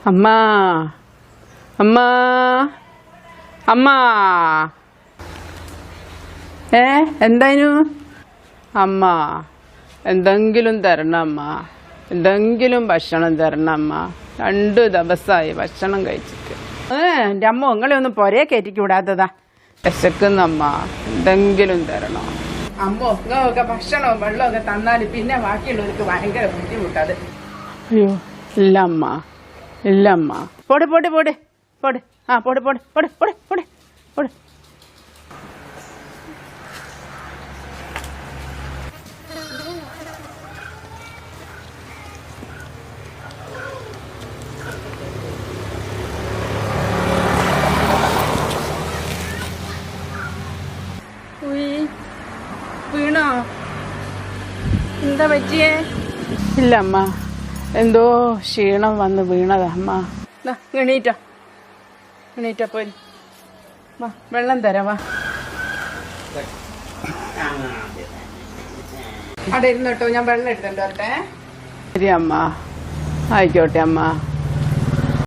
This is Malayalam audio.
അമ്മ അമ്മ അമ്മ എന്തായിനു അമ്മ എന്തെങ്കിലും തരണം അമ്മ എന്തെങ്കിലും ഭക്ഷണം തരണം അമ്മ 2 ദിവസമായി ഭക്ഷണം കഴിച്ചിട്ട് എൻ്റെ അമ്മ നിങ്ങളെ ഒന്ന് പുരയെ കയറ്റിക്ക് വിടാത്തതാ വിശക്കുന്നമ്മ എന്തെങ്കിലും തരണം അമ്മ നിങ്ങളൊക്കെ ഭക്ഷണവും വെള്ളമൊക്കെ തന്നാൽ പിന്നെ ബാക്കിയുള്ളവർക്ക് ഭയങ്കര ബുദ്ധിമുട്ടത് അയ്യോ ഇല്ല അമ്മ ഇല്ലമ്മ പോടെ പോടെ പോടെ പോടെ പോടെ പോടെ പോടെ പോടെ പോടെ പോടെ വീണോ എന്താ പറ്റിയേ ഇല്ല അമ്മ എന്തോ ക്ഷീണം വന്ന് വീണതാ അമ്മ എണീറ്റോ പോയി വാ വെള്ളം തരാം വാ അവിടെ ഇരുന്നോട്ടോ ഞാൻ വെള്ളം എടുത്തോണ്ട് വരട്ടെ ശരി അമ്മ ആയിക്കോട്ടെ അമ്മ